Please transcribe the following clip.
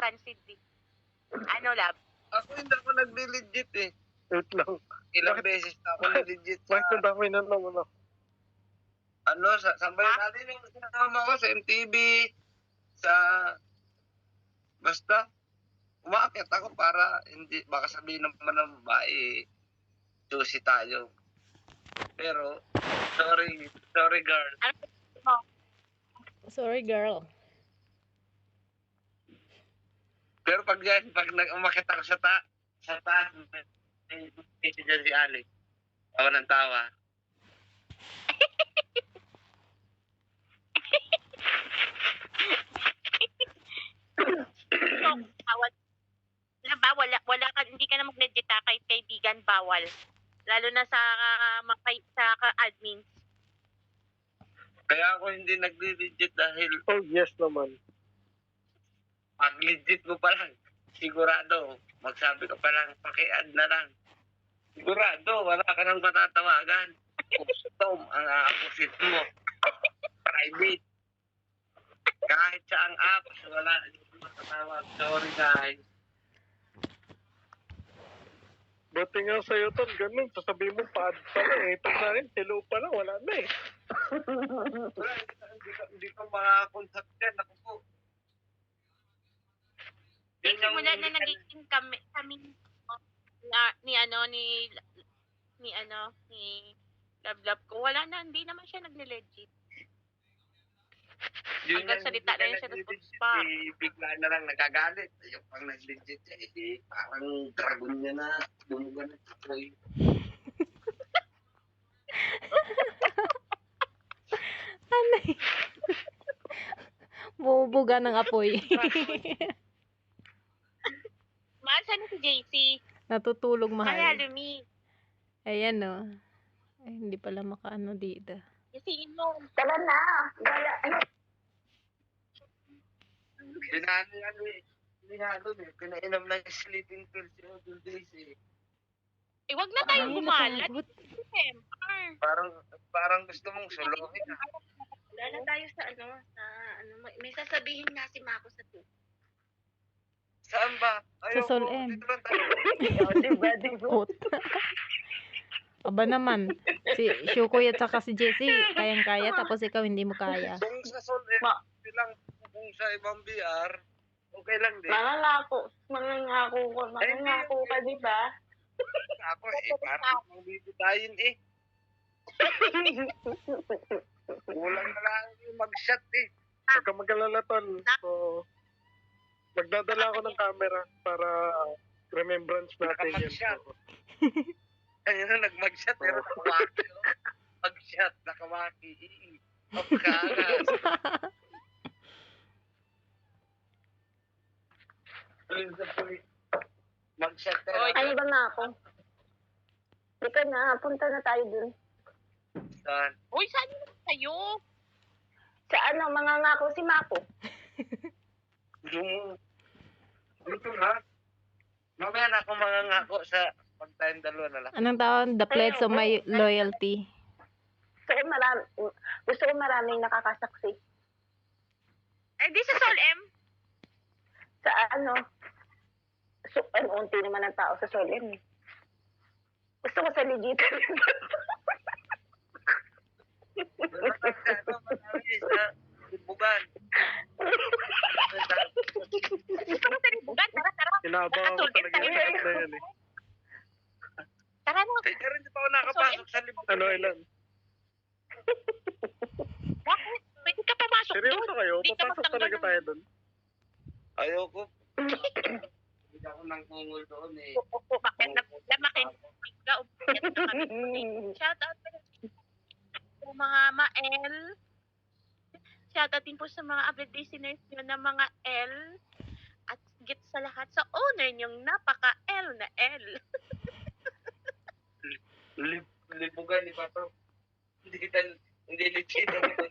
Francis eh. Ano, love? Ako hindi ako nagli-legit eh. Wait lang. Ilang beses na ako nag-legit sa... Bakit nadamay na naman ako? Ano, sabay natin yung sinama ko sa MTV, sa... Basta, umakit ako para hindi, baka sabihin naman ng babae, juicy tayo. Pero, sorry girl. Ano mo? Sorry, girl. Pero pag umakit ako sa taas, kasi dyan si Alex. Tawa ng tawa. So, bawal. Wala ka, hindi ka na mag-legit kahit kaibigan, bawal. Lalo na sa admin. Kaya ako hindi nagli-legit dahil Oh, yes naman. pag legit mo pa lang, sigurado, magsabi ka pa lang, paki-add na lang. Sigurado, wala ka nang matatawagan. Custom ang opposite mo. Private. Kahit sa ang apps, wala. Hindi ko matatawag. Sorry guys. Buti nga sa'yo, Ton, ganun. Sasabihin mo, pa-add pa lang eh. Ito sa akin, hello pa lang, wala na eh. Wala, hindi ka makakontact yan. Ako po. Yung simula na nagiging kami ni Love ko, wala na, hindi naman siya nagle-legit. Hanggang salita na yun siya nag-legit, nag-spam. bigla na lang nagagalit. Yung pang nag-legit siya, parang dragon niya na, bumuga na tuloy. Ano eh? Bubuga ng apoy. Maasan na si JC. Natutulog Kaya mahal. lumi. Ayan o. Ay, hindi pala makaano dito. Kasi mo. Tara na. Wala. Ano? Pinainom na yung sleeping pills yung 2 days eh. Eh, wag na tayong Ay, gumalat. napagod. Parang gusto mong suluhin ah. Wala na tayo sa may sasabihin nga si Mako sa to. Saan ba? Sa Sol M. Dito lang tayo. Kot. Aba naman. Si Shukoy at saka si Jessie, kayang-kaya, tapos ikaw hindi mo kaya. Kung sa Sol M, bilang kung sa ibang BR, okay lang din. Mangangako ka, di ba? Ako parang magbibitayin eh. Kulang na lang yung mag-shot eh. Huwag ka mag-alala, Ton. So, magdadala ako ng camera para remembrance natin yan. Nakamag-shot. Ayun na, nag-mag-shot pero nakawaki. Oh. Mag-shot, nakawaki. Pagkakas. Mag-shot pero. Ano ba na ako? Di ka na, punta na tayo dun. Saan? Uy, saan yun tayo? Sa mangangako si Mako. Yung... Dito na. Mamaya na ako mangangako sa pag tayong dalawa na lang. Anong tawag? The pledge of my loyalty. Gusto ko maraming nakakasaksi. Eh, di sa Sol M. Sa unti naman ang tao sa Solim. Gusto ko sa legit. Bugan. Gusto mo sa libugan? Tara. Inaabangan ko talaga yung shot na yan eh. Tara na. Kaya rin di pa ako nakapasok sa libugan. Ano, ilan? Bakit? Pwede ka pumasok Seryoso doon. kayo? Di ka Papasok magtanggal talaga ng- tayo dun. Ayoko. Hindi ako nang kungol doon eh. Bakit lamakin? Bigla, umiyak na kami. Shout out sa mga ma-L. Shout out din po sa mga avid listeners nyo na mga L. At higit sa lahat sa owner nyong napaka-L na L. Libugan, di ba to? Hindi legit ako.